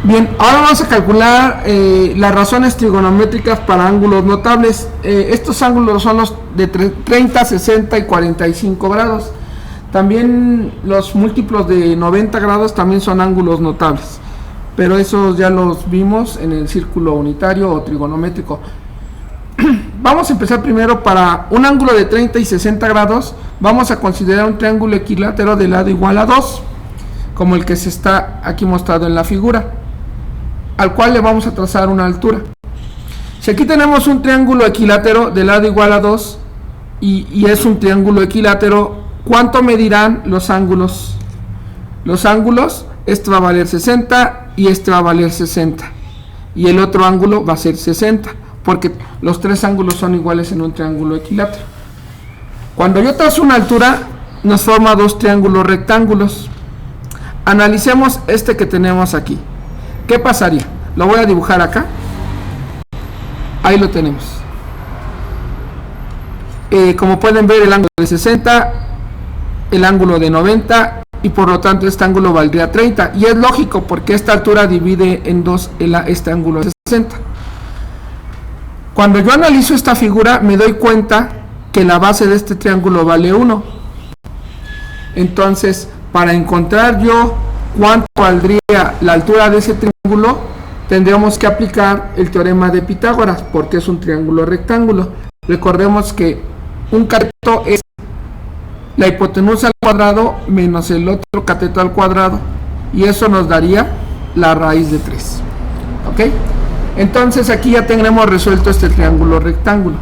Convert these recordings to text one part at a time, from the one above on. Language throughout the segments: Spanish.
Bien, ahora vamos a calcular las razones trigonométricas para ángulos notables. Estos ángulos son los de 30, 60 y 45 grados. También los múltiplos de 90 grados también son ángulos notables, pero esos ya los vimos en el círculo unitario o trigonométrico. Vamos a empezar primero para un ángulo de 30 y 60 grados. Vamos a considerar un triángulo equilátero de lado igual a 2, como el que se está aquí mostrado en la figura, al cual le vamos a trazar una altura. Si aquí tenemos un triángulo equilátero de lado igual a 2 y es un triángulo equilátero, ¿cuánto medirán los ángulos? Los ángulos, este va a valer 60 y este va a valer 60, y el otro ángulo va a ser 60, porque los tres ángulos son iguales en un triángulo equilátero. Cuando yo trazo una altura, nos forma dos triángulos rectángulos. Analicemos este que tenemos aquí. ¿Qué pasaría? Lo voy a dibujar acá. Ahí lo tenemos. Como pueden ver, el ángulo de 60, el ángulo de 90, y por lo tanto este ángulo valdría 30. Y es lógico porque esta altura divide en dos este ángulo de 60. Cuando yo analizo esta figura, me doy cuenta que la base de este triángulo vale 1. Entonces, para encontrar yo cuánto valdría la altura de ese triángulo, tendríamos que aplicar el teorema de Pitágoras, porque es un triángulo rectángulo. Recordemos que un cateto es la hipotenusa al cuadrado menos el otro cateto al cuadrado, y eso nos daría la raíz de 3. ¿Ok? Entonces aquí ya tendremos resuelto este triángulo rectángulo.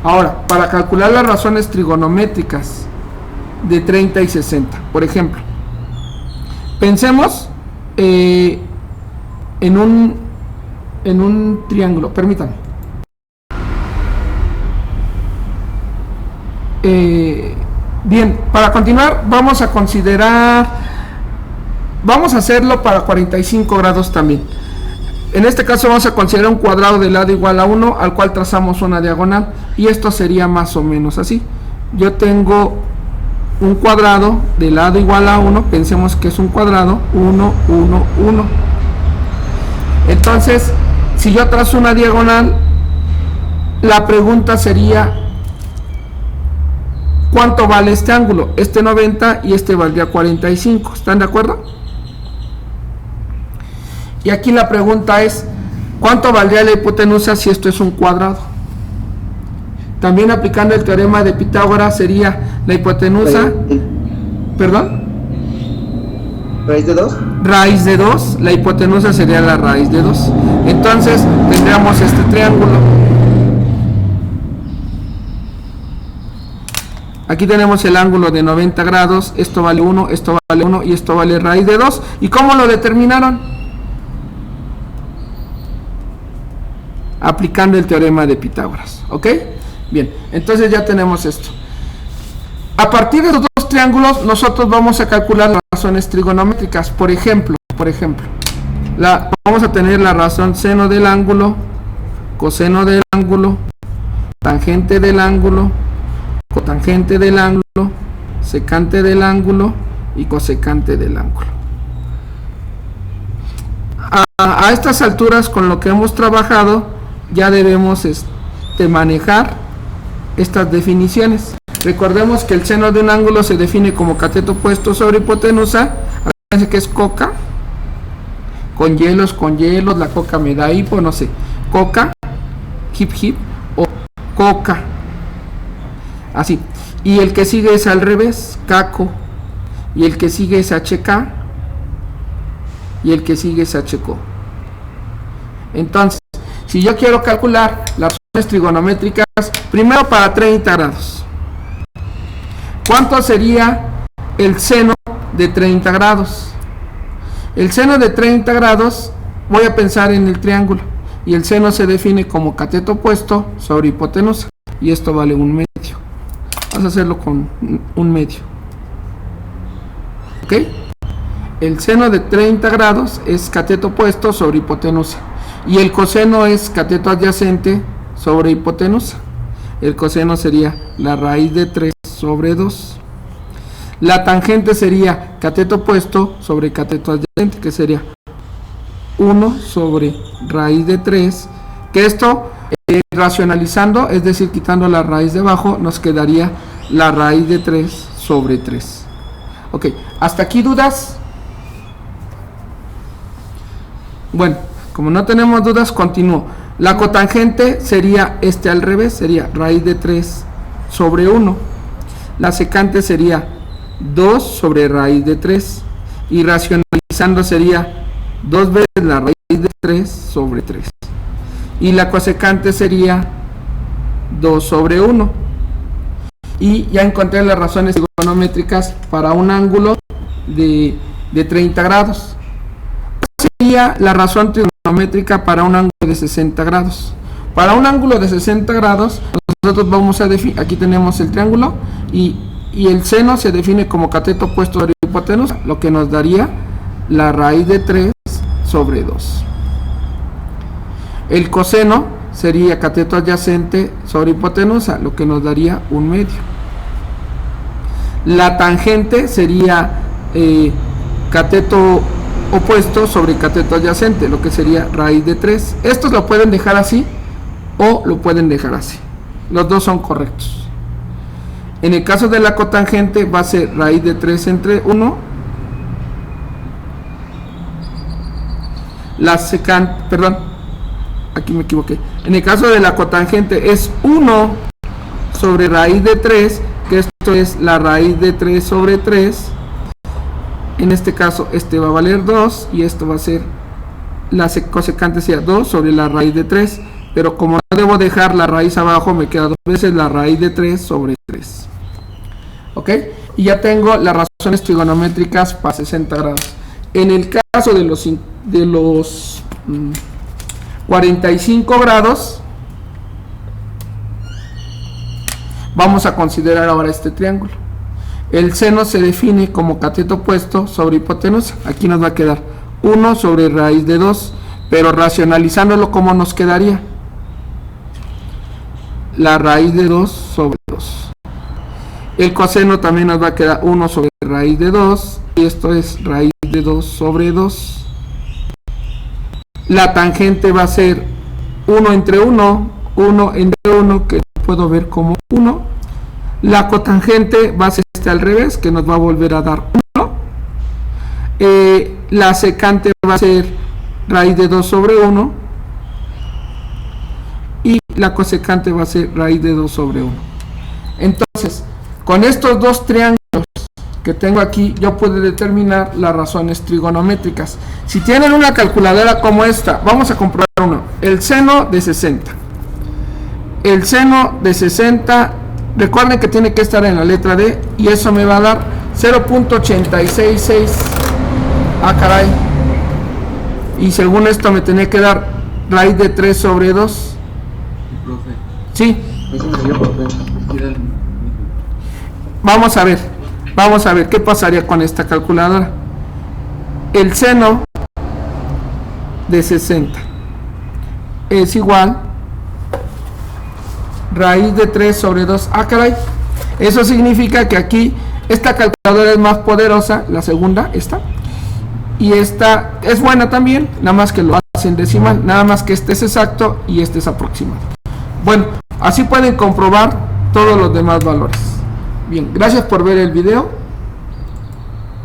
Ahora, para calcular las razones trigonométricas de 30 y 60, por ejemplo, pensemos en un triángulo. Permítanme. Bien, para continuar vamos a hacerlo para 45 grados también. En este caso vamos a considerar un cuadrado de lado igual a 1, al cual trazamos una diagonal, y esto sería más o menos así. Yo tengo un cuadrado de lado igual a 1, pensemos que es un cuadrado, 1, 1, 1. Entonces, si yo trazo una diagonal, la pregunta sería, ¿cuánto vale este ángulo? Este 90 y este valdría 45, ¿están de acuerdo? Y aquí la pregunta es, ¿cuánto valdría la hipotenusa si esto es un cuadrado? También aplicando el teorema de Pitágoras sería la hipotenusa, ¿perdón? ¿Raíz de 2? Raíz de 2, la hipotenusa sería la raíz de 2. Entonces tendríamos este triángulo. Aquí tenemos el ángulo de 90 grados, esto vale 1, esto vale 1 y esto vale raíz de 2. ¿Y cómo lo determinaron? Aplicando el teorema de Pitágoras. ¿Ok? Bien, entonces ya tenemos esto. A partir de los dos triángulos, nosotros vamos a calcular las razones trigonométricas. Por ejemplo, vamos a tener la razón seno del ángulo, coseno del ángulo, tangente del ángulo, cotangente del ángulo, secante del ángulo y cosecante del ángulo. A estas alturas, con lo que hemos trabajado, ya debemos manejar estas definiciones. Recordemos que el seno de un ángulo se define como cateto opuesto sobre hipotenusa. Acuérdense que es coca, con hielos, la coca me da hipo, no sé, coca, hip hip, o coca, así. Y el que sigue es al revés, caco, y el que sigue es hk, y el que sigue es hco. Entonces, si yo quiero calcular las razones trigonométricas, primero para 30 grados, ¿cuánto sería el seno de 30 grados? El seno de 30 grados, voy a pensar en el triángulo, y el seno se define como cateto opuesto sobre hipotenusa, y esto vale 1 medio. Vamos a hacerlo con 1 medio. ¿Ok? El seno de 30 grados es cateto opuesto sobre hipotenusa. Y el coseno es cateto adyacente sobre hipotenusa. El coseno sería la raíz de 3 sobre 2. La tangente sería cateto opuesto sobre cateto adyacente, que sería 1 sobre raíz de 3, que esto racionalizando, es decir, quitando la raíz de abajo, nos quedaría la raíz de 3 sobre 3. Ok, ¿hasta aquí dudas? Bueno, como no tenemos dudas, continúo. La cotangente sería al revés, sería raíz de 3 sobre 1. La secante sería 2 sobre raíz de 3. Y racionalizando sería 2 veces la raíz de 3 sobre 3. Y la cosecante sería 2 sobre 1. Y ya encontré las razones trigonométricas para un ángulo de 30 grados. ¿Cuál sería la razón trigonométrica para un ángulo de 60 grados? Para un ángulo de 60 grados, nosotros vamos a definir, aquí tenemos el triángulo, y el seno se define como cateto opuesto sobre hipotenusa, lo que nos daría la raíz de 3 sobre 2. El coseno sería cateto adyacente sobre hipotenusa, lo que nos daría 1/2. La tangente sería cateto opuesto sobre cateto adyacente, lo que sería raíz de 3. Estos lo pueden dejar así o lo pueden dejar así. Los dos son correctos. En el caso de la cotangente va a ser raíz de 3 entre 1. La secante, perdón, aquí me equivoqué. En el caso de la cotangente es 1 sobre raíz de 3, que esto es la raíz de 3 sobre 3. En este caso este va a valer 2 y esto va a ser, la cosecante sea 2 sobre la raíz de 3, pero como no debo dejar la raíz abajo, me queda 2 veces la raíz de 3 sobre 3. ¿Ok? Y ya tengo las razones trigonométricas para 60 grados. En el caso de los 45 grados, vamos a considerar ahora este triángulo. El seno se define como cateto opuesto sobre hipotenusa. Aquí nos va a quedar 1 sobre raíz de 2, pero racionalizándolo, ¿cómo nos quedaría? La raíz de 2 sobre 2. El coseno también nos va a quedar 1 sobre raíz de 2, y esto es raíz de 2 sobre 2. La tangente va a ser 1 entre 1, 1 entre 1, que puedo ver como 1. La cotangente va a ser al revés, que nos va a volver a dar 1. La secante va a ser raíz de 2 sobre 1. Y la cosecante va a ser raíz de 2 sobre 1. Entonces, con estos dos triángulos que tengo aquí, yo puedo determinar las razones trigonométricas. Si tienen una calculadora como esta, vamos a comprobar uno. El seno de 60. El seno de 60, recuerden que tiene que estar en la letra D, y eso me va a dar 0.866. Ah, caray. Y según esto me tenía que dar raíz de 3 sobre 2. Sí. Vamos a ver qué pasaría con esta calculadora. El seno de 60 es igual raíz de 3 sobre 2. Ah, caray. Eso significa que aquí esta calculadora es más poderosa, la segunda, esta. Y esta es buena también, nada más que lo hace en decimal, nada más que este es exacto y este es aproximado. Bueno, así pueden comprobar todos los demás valores. Bien, gracias por ver el video.